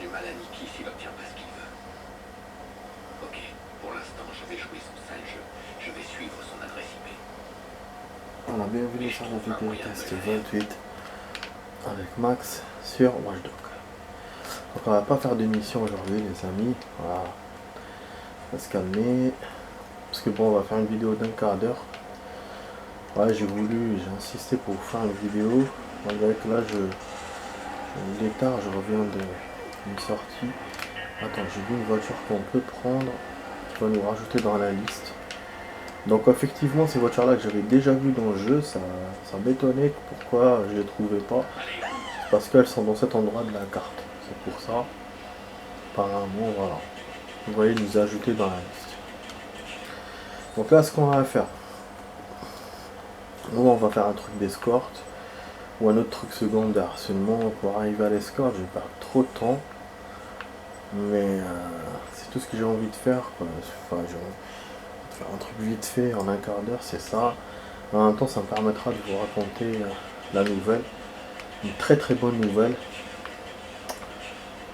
du mal à Nikki s'il obtient pas ce qu'il veut. Ok, pour l'instant, je vais jouer son sale jeu. Je vais suivre son adresse IP. On a bienvenue sur la vidéo test 28 avec Max sur Watch Dogs. Donc on va pas faire d'émission aujourd'hui les amis, voilà, on va se calmer, parce que bon on va faire une vidéo d'1 quart d'heure. Ouais, j'ai insisté pour faire une vidéo, malgré que là il est tard, je reviens d'une sortie. Attends, j'ai vu une voiture qu'on peut prendre, qui va nous rajouter dans la liste. Donc effectivement ces voitures là que j'avais déjà vues dans le jeu, ça m'étonnait pourquoi je les trouvais pas. Parce qu'elles sont dans cet endroit de la carte. C'est pour ça. Apparemment voilà. Vous voyez nous ajouter dans la liste. Donc là ce qu'on va faire. On va faire un truc d'escorte. Ou un autre truc secondaire. Seulement pour arriver à l'escorte, je vais perdre trop de temps. Mais c'est tout ce que j'ai envie de faire, quoi. Enfin, j'ai envie de faire un truc vite fait en 1 quart d'heure, c'est ça. En même temps ça me permettra de vous raconter la nouvelle. Une très très bonne nouvelle.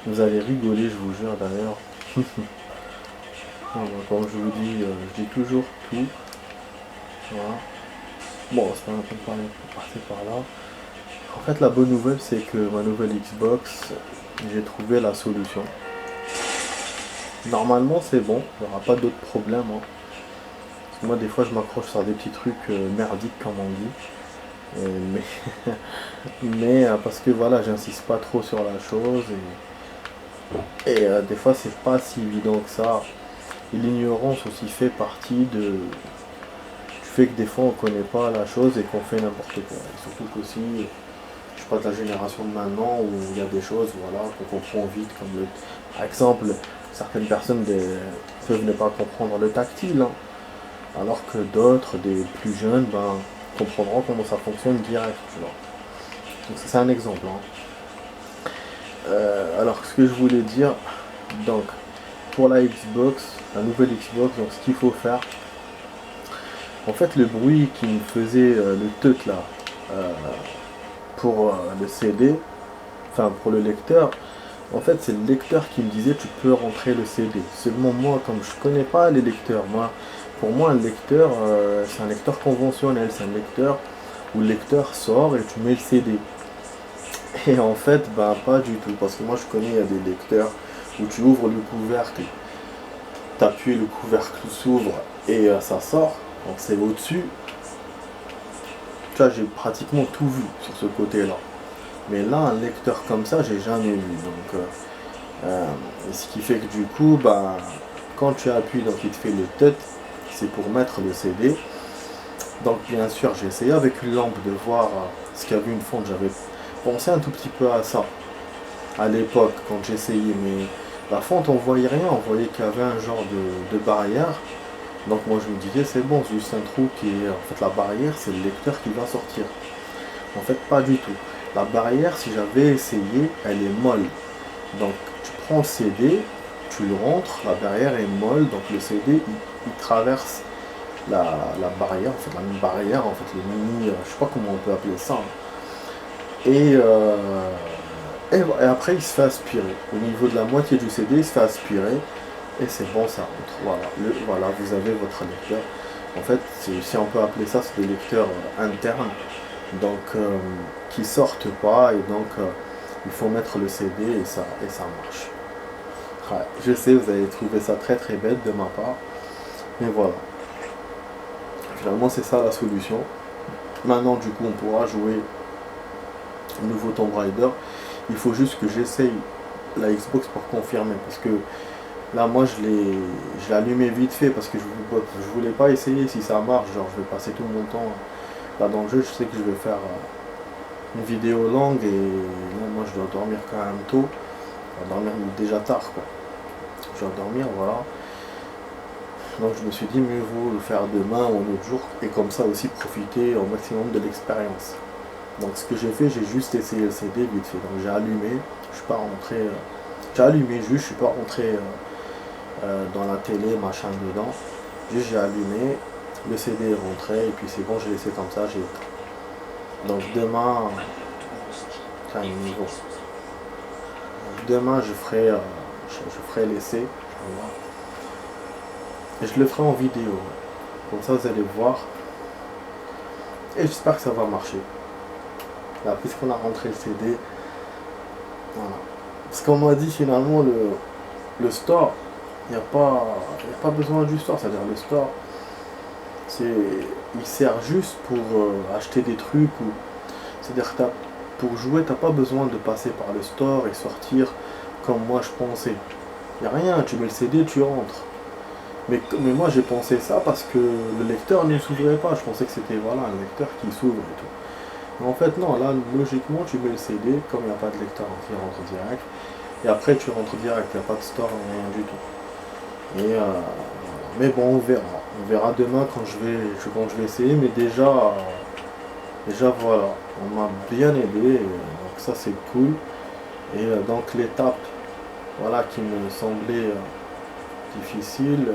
Vous allez rigoler, je vous jure d'ailleurs. Comme je vous dis, je dis toujours tout. Voilà. Bon, c'est pas un peu de passer par là. En fait, la bonne nouvelle, c'est que ma nouvelle Xbox, j'ai trouvé la solution. Normalement, c'est bon, il n'y aura pas d'autres problèmes. Hein. Parce que moi, des fois, je m'accroche sur des petits trucs merdiques, comme on dit. Mais parce que voilà, j'insiste pas trop sur la chose. Et des fois, c'est pas si évident que ça. Et l'ignorance aussi fait partie du fait que des fois on connaît pas la chose et qu'on fait n'importe quoi. Et surtout qu'aussi, je suis pas de la génération de maintenant où il y a des choses voilà, qu'on comprend vite, comme par exemple, certaines personnes peuvent ne pas comprendre le tactile, hein, alors que d'autres, des plus jeunes, comprendront comment ça fonctionne direct. Tu vois. Donc ça, c'est un exemple. Hein. Alors ce que je voulais dire, donc pour la Xbox, la nouvelle Xbox, donc ce qu'il faut faire, en fait le bruit qui me faisait le teut là pour le CD, enfin pour le lecteur, en fait c'est le lecteur qui me disait tu peux rentrer le CD. Seulement moi comme je connais pas les lecteurs, pour moi un lecteur c'est un lecteur conventionnel, c'est un lecteur où le lecteur sort et tu mets le CD. Et en fait pas du tout, parce que moi je connais il y a des lecteurs où tu ouvres le couvercle, tu appuies, le couvercle s'ouvre et ça sort, donc c'est au-dessus. Tu vois, j'ai pratiquement tout vu sur ce côté-là. Mais là, un lecteur comme ça, j'ai jamais vu. Donc, ce qui fait que du coup, quand tu appuies, donc il te fait le tête, c'est pour mettre le CD. Donc bien sûr, j'ai essayé avec une lampe de voir ce qu'il y avait une fonte. J'avais pensé un tout petit peu à ça à l'époque quand j'essayais, mais la fonte on voyait rien, on voyait qu'il y avait un genre de barrière. Donc moi je me disais c'est bon, c'est juste un trou qui est en fait la barrière, c'est le lecteur qui va sortir. En fait pas du tout. La barrière, si j'avais essayé, elle est molle. Donc tu prends le CD, tu le rentres, la barrière est molle, donc le CD il traverse la barrière, en fait la même barrière, en fait le mini, je sais pas comment on peut appeler ça. Et après il se fait aspirer. Au niveau de la moitié du CD, il se fait aspirer. Et c'est bon, ça rentre. Voilà, vous avez votre lecteur. En fait, si on peut appeler ça, c'est des lecteurs internes. Donc, qui sortent pas. Et donc, il faut mettre le CD et ça marche. Ouais, je sais, vous allez trouver ça très très bête de ma part. Mais voilà. Finalement, c'est ça la solution. Maintenant, du coup, on pourra jouer au nouveau Tomb Raider. Il faut juste que j'essaye la Xbox pour confirmer. Parce que là, moi, je l'ai allumé vite fait parce que je voulais pas essayer si ça marche. Genre, je vais passer tout mon temps là dans le jeu. Je sais que je vais faire une vidéo longue et là, moi, je dois dormir quand même tôt. Je dois dormir déjà tard, quoi. Je dois dormir, voilà. Donc, je me suis dit, mieux vaut le faire demain ou un autre jour et comme ça aussi profiter au maximum de l'expérience. Donc, ce que j'ai fait, j'ai juste essayé le CD vite fait. Donc, j'ai allumé. Je suis pas rentré. J'ai allumé juste. Je suis pas rentré. Dans la télé, machin dedans. Juste j'ai allumé, le CD est rentré et puis c'est bon, j'ai laissé comme ça, j'ai éteint. Donc demain, niveau. demain je ferai l'essai. Et je le ferai en vidéo. Comme ça vous allez voir. Et j'espère que ça va marcher. Là, puisqu'on a rentré le CD. Voilà. Parce qu'on m'a dit finalement le store, il n'y a pas besoin du store. C'est-à-dire le store, il sert juste pour acheter des trucs. C'est-à-dire que pour jouer, t'as pas besoin de passer par le store et sortir comme moi je pensais. Il n'y a rien, tu mets le CD, tu rentres. Mais moi j'ai pensé ça parce que le lecteur ne s'ouvrait pas. Je pensais que c'était voilà, un lecteur qui s'ouvre et tout. Mais en fait non, là logiquement tu mets le CD, comme il n'y a pas de lecteur qui rentre direct. Et après tu rentres direct, il n'y a pas de store, rien du tout. Mais bon, on verra. On verra demain quand je vais essayer. Mais déjà voilà, on m'a bien aidé. Donc ça c'est cool. Et donc l'étape voilà, qui me semblait difficile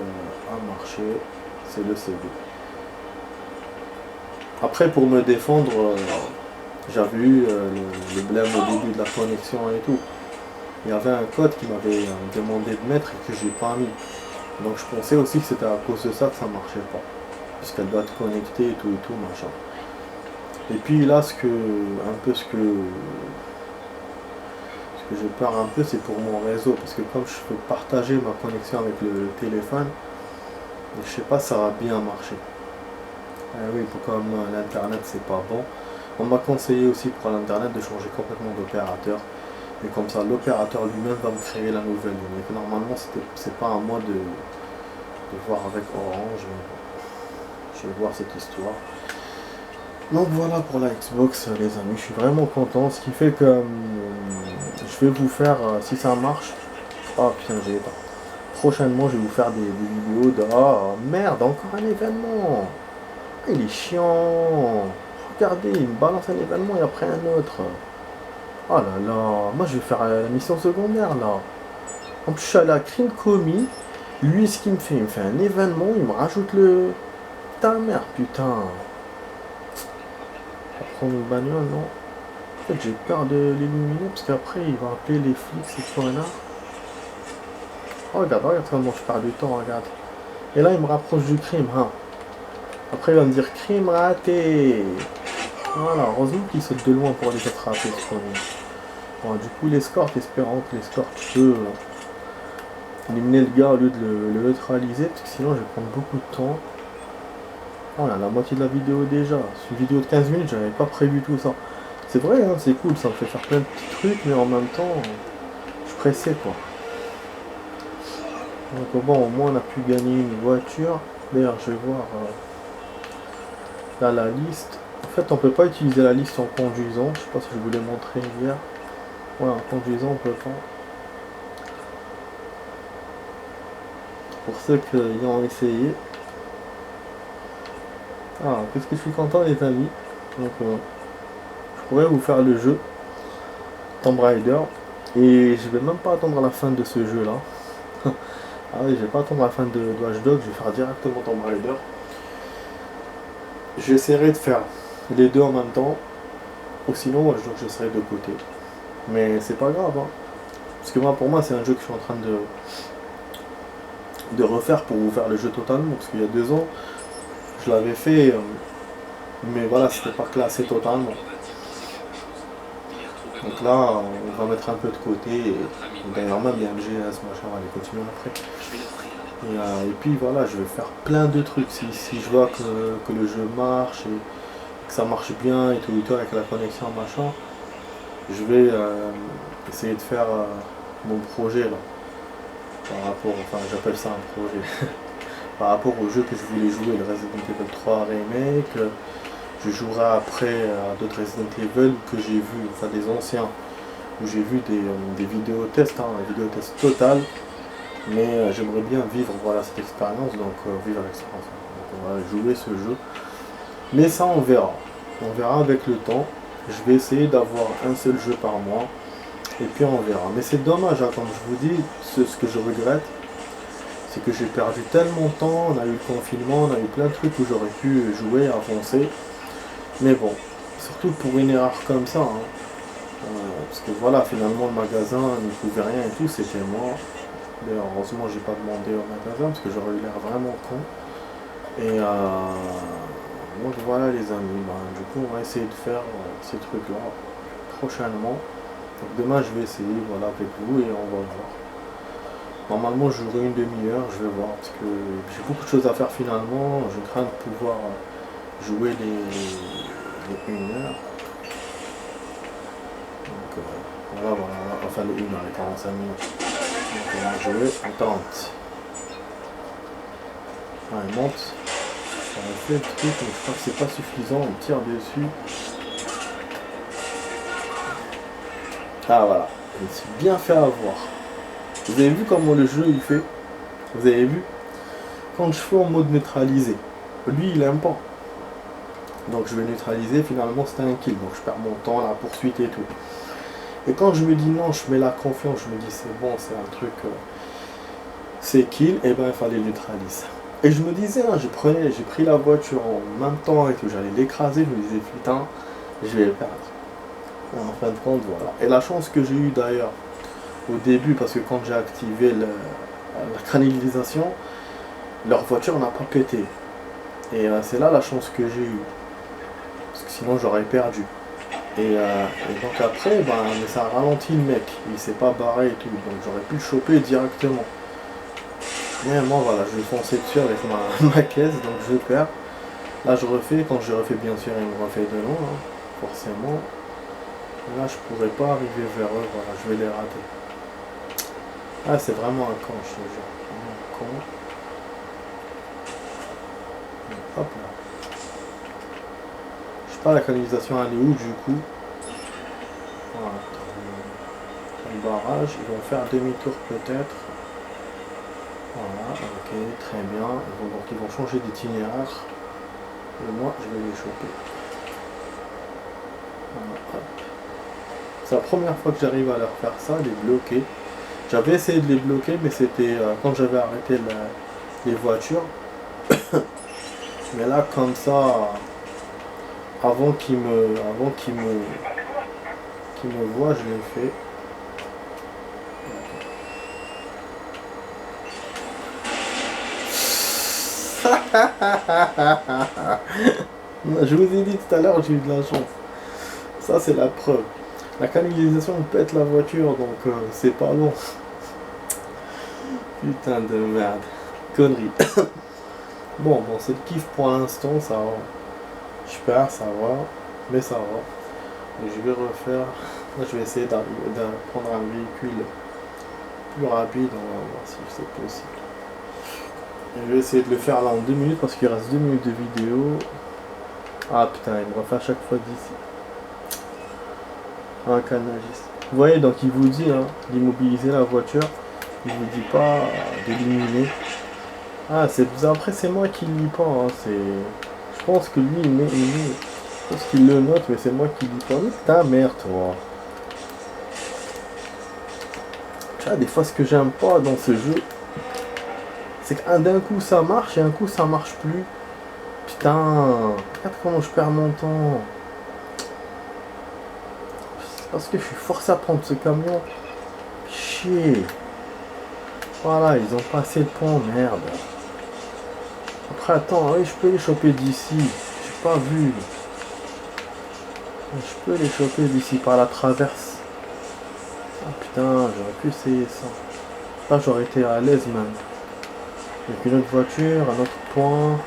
à marcher, c'est le CD. Après pour me défendre, j'avais eu le blême au début de la connexion et tout. Il y avait un code qui m'avait demandé de mettre et que j'ai pas mis. Donc je pensais aussi que c'était à cause de ça que ça marchait pas. Puisqu'elle doit te connecter et tout, machin. Et puis là, ce que j'ai peur un peu, c'est pour mon réseau. Parce que comme je peux partager ma connexion avec le téléphone, je sais pas si ça va bien marcher. Oui, comme l'internet c'est pas bon. On m'a conseillé aussi pour l'internet de changer complètement d'opérateur. Et comme ça, l'opérateur lui-même va me créer la nouvelle ligne. Et que normalement, c'est pas à moi de voir avec Orange. Je vais voir cette histoire. Donc voilà pour la Xbox, les amis. Je suis vraiment content. Ce qui fait que je vais vous faire, si ça marche. Oh putain, j'ai pas. Prochainement, je vais vous faire des vidéos de. Oh merde, encore un événement. Il est chiant. Regardez, il me balance un événement et après un autre. Oh là là, moi je vais faire la mission secondaire là. En plus je suis allé à Crime Commis. Lui ce qu'il me fait, il me fait un événement, il me rajoute le... Ta mère, putain. On va prendre une bagnole, non. En fait j'ai peur de l'éliminer parce qu'après il va appeler les flics, ces connards. Oh regarde comment je perds du temps, regarde. Et là il me rapproche du crime, hein. Après il va me dire crime raté. Voilà, heureusement qu'il saute de loin pour aller t'attraper ce premier. Bon, du coup l'escorte, espérant que l'escorte peut éliminer le gars au lieu de le neutraliser, parce que sinon je vais prendre beaucoup de temps. Voilà, la moitié de la vidéo déjà. C'est une vidéo de 15 minutes, j'avais pas prévu tout ça. C'est vrai, hein, c'est cool, ça me fait faire plein de petits trucs, mais en même temps, je suis pressé quoi. Donc bon, au moins on a pu gagner une voiture. D'ailleurs, je vais voir là la liste. En fait, on peut pas utiliser la liste en conduisant. Je sais pas si je vous l'ai montré hier. Ouais, en conduisant, on peut pas. Pour ceux qui ont essayé. Ah, qu'est-ce que je suis content, les amis. Donc, je pourrais vous faire le jeu Tomb Raider. Et je vais même pas attendre la fin de ce jeu-là. Ah oui, je vais pas attendre la fin de Watch Dogs. Je vais faire directement Tomb Raider. J'essaierai de faire les deux en même temps, ou sinon je serai de côté. Mais c'est pas grave, hein. Parce que pour moi c'est un jeu que je suis en train de refaire pour vous faire le jeu totalement. Parce qu'il y a 2 ans, je l'avais fait, mais voilà, c'était pas classé totalement. Donc là, on va mettre un peu de côté. Et d'ailleurs même il y a le GS, machin, on va aller continuer après. Et puis voilà, je vais faire plein de trucs. Si je vois que le jeu marche et que ça marche bien et tout avec la connexion machin, je vais essayer de faire mon projet là. Par rapport, enfin j'appelle ça un projet. Par rapport au jeu que je voulais jouer, le Resident Evil 3 Remake, je jouerai après à d'autres Resident Evil que j'ai vu, enfin des anciens, où j'ai vu des vidéos tests, hein, des vidéos tests totales. Mais j'aimerais bien vivre voilà, cette expérience, donc vivre l'expérience. Donc on va jouer ce jeu. Mais ça on verra. On verra avec le temps. Je vais essayer d'avoir un seul jeu par mois. Et puis on verra. Mais c'est dommage, hein, comme je vous dis, ce que je regrette, c'est que j'ai perdu tellement de temps. On a eu le confinement, on a eu plein de trucs où j'aurais pu jouer, avancer. Mais bon, surtout pour une erreur comme ça, hein, Parce que voilà, finalement le magasin ne pouvait rien et tout, c'était moi. D'ailleurs, heureusement, j'ai pas demandé au magasin parce que j'aurais eu l'air vraiment con. Et donc voilà les amis, du coup on va essayer de faire ces trucs-là prochainement. Donc demain je vais essayer voilà, avec vous et on va voir. Normalement j'aurai une demi-heure, je vais voir parce que j'ai beaucoup de choses à faire finalement. Je crains de pouvoir jouer les 1 heure. Donc voilà, enfin les 1 heure, les 45 minutes. Donc on va jouer, on tente. Il monte. On fait le truc, mais je crois que c'est pas suffisant, on tire dessus. Ah voilà, je me suis bien fait avoir. Vous avez vu comment le jeu il fait? Vous avez vu? Quand je fais en mode neutralisé, lui il aime pas. Donc je vais neutraliser, finalement c'était un kill. Donc je perds mon temps, la poursuite et tout. Et quand je me dis non, je mets la confiance, je me dis c'est bon, c'est un truc, c'est kill, et ben il fallait neutraliser. Et je me disais, hein, j'ai pris la voiture en même temps et que j'allais l'écraser, je me disais putain, je vais le perdre. Et en fin de compte, voilà. Et la chance que j'ai eue d'ailleurs au début, parce que quand j'ai activé la canalisation, leur voiture n'a pas pété. Et c'est là la chance que j'ai eue. Parce que sinon j'aurais perdu. Et donc après, mais ça a ralenti le mec. Il s'est pas barré et tout. Donc j'aurais pu le choper directement. Mais moi voilà, je vais foncer dessus avec ma caisse, donc je perds. Là je refais, quand je refais bien sûr il me refait de loin, hein, forcément. Et là je pourrais pas arriver vers eux, voilà, je vais les rater. Ah c'est vraiment un con, je te jure. Vraiment un con. Hop là. Je sais pas la canalisation elle est où du coup. Voilà. Le barrage, ils vont faire demi-tour peut-être. Voilà, ok, très bien. Donc ils vont changer d'itinéraire. Et moi, je vais les choper. Voilà, hop. C'est la première fois que j'arrive à leur faire ça, les bloquer. J'avais essayé de les bloquer, mais c'était quand j'avais arrêté les voitures. Mais là, comme ça, avant qu'ils me voient, je l'ai fait. Je vous ai dit tout à l'heure, j'ai eu de la chance. Ça, c'est la preuve. La canalisation pète la voiture, donc c'est pas long. Putain de merde. Connerie. Bon, c'est le kiff pour l'instant, ça va. Je perds, ça va. Mais ça va. Et je vais refaire. Là, je vais essayer de prendre un véhicule plus rapide. On va voir si c'est possible. Je vais essayer de le faire là en 2 minutes parce qu'il reste 2 minutes de vidéo. Ah putain, il me refait à chaque fois d'ici. Un canagiste. Vous voyez, donc il vous dit d'immobiliser la voiture. Il vous dit pas d'éliminer. Ah, après c'est moi qui lis pas. Je pense que lui je pense qu'il le note, mais c'est moi qui lis pas. Ta merde, toi. Tu vois, des fois ce que j'aime pas dans ce jeu, c'est qu'un d'un coup ça marche et un coup ça marche plus. Putain, regarde comment je perds mon temps. C'est parce que je suis forcé à prendre ce camion. Chier. Voilà, ils ont passé le pont, merde. Après, attends, oui, je peux les choper d'ici. J'ai pas vu. Je peux les choper d'ici par la traverse. Ah putain, j'aurais pu essayer ça. Là, j'aurais été à l'aise même. Avec une autre voiture, un autre point.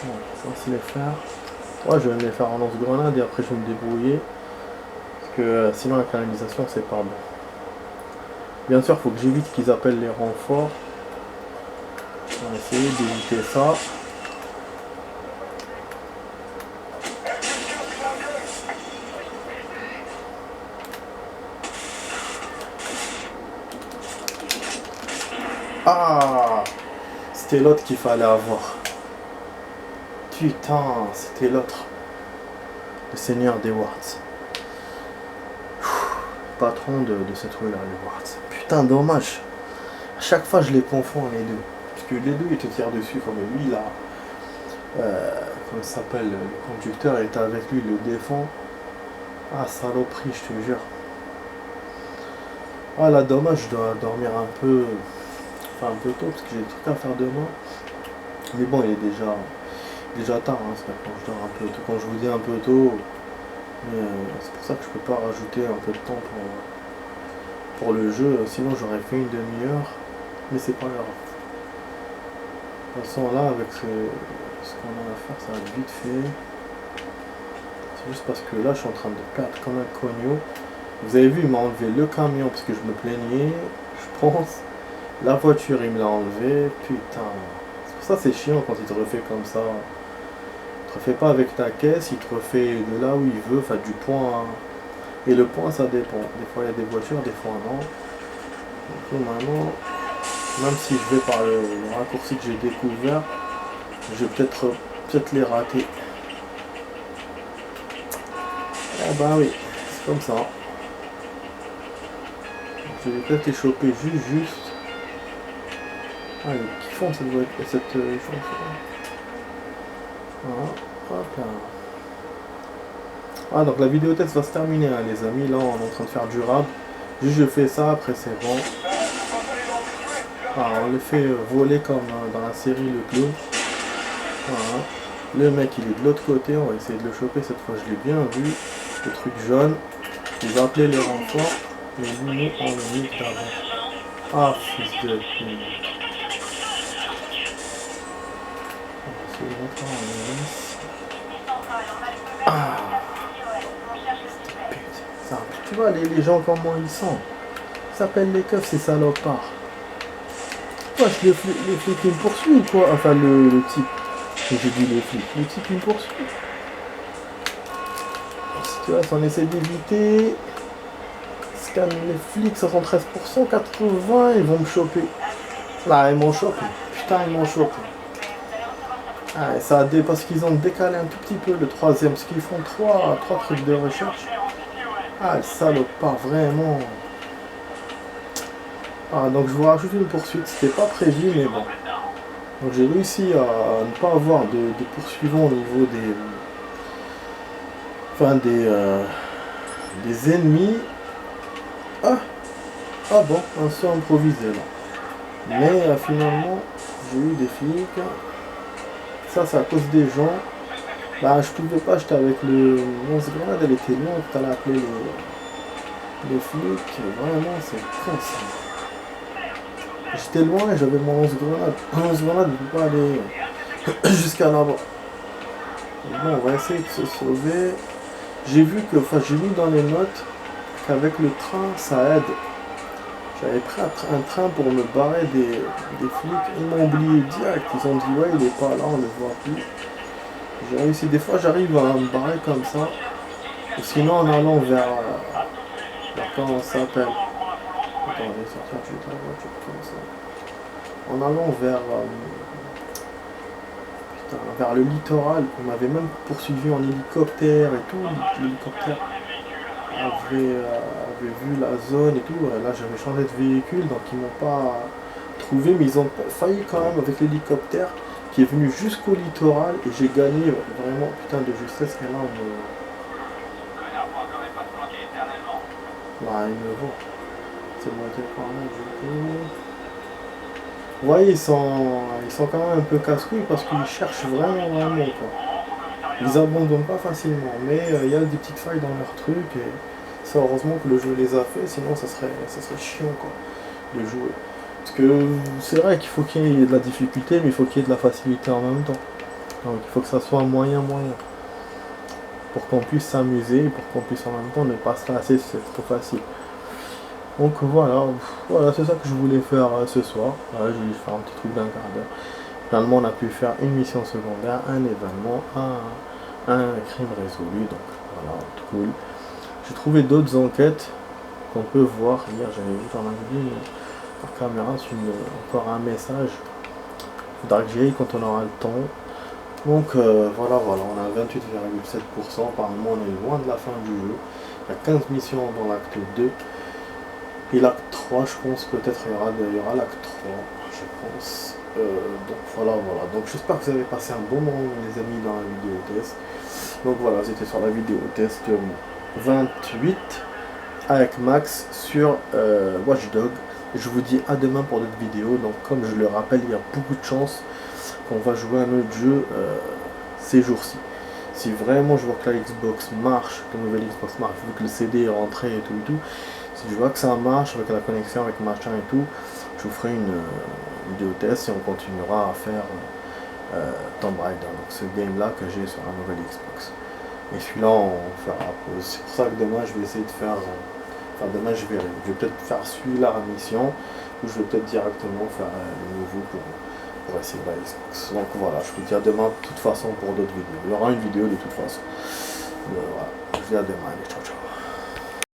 Bon, ça c'est les faire. Ouais, je vais me les faire en lance-grenade et après je vais me débrouiller. Parce que sinon la canalisation c'est pas bon. Bien sûr, il faut que j'évite qu'ils appellent les renforts. On va essayer d'éviter ça. Ah, c'était l'autre qu'il fallait avoir. Putain, c'était l'autre. Le seigneur des Wards. Patron de cette rue là, les Wards. Putain, dommage. À chaque fois, je les confonds les deux. Parce que les deux, ils te tirent dessus. Comme lui, là. Comment ça s'appelle? Le conducteur est avec lui, il le défend. Ah, saloperie, je te jure. Ah là, dommage, je dois dormir un peu, enfin un peu tôt parce que j'ai des trucs à faire demain. Mais bon, il est déjà tard, hein, c'est pas quand je dors un peu tôt. Quand je vous dis un peu tôt, mais c'est pour ça que je peux pas rajouter un peu de temps pour le jeu. Sinon, j'aurais fait une demi-heure, mais c'est pas grave. De toute façon, là, avec ce qu'on a à faire, ça va être vite fait. C'est juste parce que là, je suis en train de perdre comme un cogno. Vous avez vu, il m'a enlevé le camion parce que je me plaignais, je pense. La voiture, il me l'a enlevé. Putain. C'est pour ça que c'est chiant quand il te refait comme ça. Il te refait pas avec ta caisse, il te refait de là où il veut, enfin du point. Et le point, ça dépend. Des fois, il y a des voitures, des fois non. Donc maintenant, même si je vais par le raccourci que j'ai découvert, je vais peut-être les rater. Ah bah oui, c'est comme ça. Je vais peut-être les choper juste. Ah, elle est kiffante cette chanson. Voilà, hop là. Ah, donc la vidéo test va se terminer, hein, les amis. Là, on est en train de faire du rap. Juste, je fais ça, après c'est bon. Ah, on le fait voler comme dans la série Le Clown. Voilà. Le mec, il est de l'autre côté. On va essayer de le choper. Cette fois, je l'ai bien vu. Le truc jaune. Il va appeler les renforts. Mais nous, on le nique d'avant. Ah, fils de pute. Ah, ça, tu vois les gens comment ils sont. Ils s'appellent les keufs, ces salopards. Wesh, les flics ils me poursuivent ou quoi? Enfin le type. J'ai dit les flics. Le type il me poursuit. Si tu vois, si on essaie d'éviter. Scan les flics, 73%, 80, ils vont me choper. Là, ils m'ont chopé. Putain, ils m'ont chopé. Ah, ça a parce qu'ils ont décalé un tout petit peu le troisième, parce qu'ils font trois trucs de recherche. Ah, le salopard, vraiment. Ah, donc je vous rajoute une poursuite, c'était pas prévu, mais bon. Donc j'ai réussi à ne pas avoir de poursuivants au niveau des... Enfin, des ennemis. Ah, ah bon, un saut improvisé là. Mais finalement, j'ai eu des flics. Ça, c'est à cause des gens. Bah, je pouvais pas, j'étais avec le 11 grenade, elle était loin, tu allais appeler les flics. Vraiment, c'est con ça. J'étais loin et j'avais mon 11 grenade. Un 11 grenade, je peux pas aller jusqu'à là-bas. Bon, on va essayer de se sauver. J'ai vu que, enfin, j'ai mis dans les notes qu'avec le train, ça aide. J'avais pris un train pour me barrer des flics. Ils m'ont oublié direct. Ils ont dit, ouais, il est pas là, on ne le voit plus. J'ai réussi. Des fois, j'arrive à me barrer comme ça. Ou sinon, en allant vers comment ça s'appelle. Attends, je vais sortir juste la voiture comme ça. En allant vers le littoral, on m'avait même poursuivi en hélicoptère et tout. L'hélicoptère avait vu la zone et tout. Là, j'avais changé de véhicule, donc ils m'ont pas trouvé, mais ils ont failli quand même avec l'hélicoptère qui est venu jusqu'au littoral et j'ai gagné vraiment putain de justesse. Et là, bah, ils me voient. C'est bon, quand même, du coup. Vous voyez, ils sont quand même un peu casse-couilles parce qu'ils cherchent vraiment quoi. Ils abandonnent pas facilement, mais il y a des petites failles dans leur truc et c'est heureusement que le jeu les a fait, sinon ça serait chiant quoi, de jouer. Parce que c'est vrai qu'il faut qu'il y ait de la difficulté, mais il faut qu'il y ait de la facilité en même temps. Donc il faut que ça soit moyen. Pour qu'on puisse s'amuser, pour qu'on puisse en même temps ne pas se lasser, c'est trop facile. Donc voilà, c'est ça que je voulais faire ce soir. Voilà, j'ai fait un petit truc d'un quart d'heure. Finalement, on a pu faire une mission secondaire, un événement, un crime résolu. Donc voilà, cool. J'ai trouvé d'autres enquêtes qu'on peut voir. Hier, j'avais vu dans la vidéo par caméra encore un message. Il faudra que j'y aille quand on aura le temps. Donc voilà, on a 28,7%. Apparemment, on est loin de la fin du jeu. Il y a 15 missions dans l'acte 2. Et l'acte 3, je pense, peut-être il y aura l'acte 3, je pense. Donc voilà. Donc j'espère que vous avez passé un bon moment, les amis, dans la vidéo test. Donc voilà, c'était sur la vidéo test 28 avec Max sur Watch Dogs. Je vous dis à demain pour d'autres vidéos. Donc comme je le rappelle, il y a beaucoup de chances qu'on va jouer à un autre jeu ces jours-ci. Si vraiment je vois que la Xbox marche, que la nouvelle Xbox marche, vu que le CD est rentré et tout, si je vois que ça marche avec la connexion, avec machin et tout, je vous ferai une vidéo test et on continuera à faire Tomb Raider. Donc ce game là que j'ai sur la nouvelle Xbox. Et celui-là on fera pause. C'est pour ça que demain je vais essayer de faire... Enfin demain je verrai. Je vais peut-être faire celui-là à mission, ou je vais peut-être directement faire le nouveau pour essayer la Xbox. Donc voilà, je vous dis à demain de toute façon pour d'autres vidéos. Il y aura une vidéo de toute façon. Voilà, je vous dis à demain, allez, ciao ciao.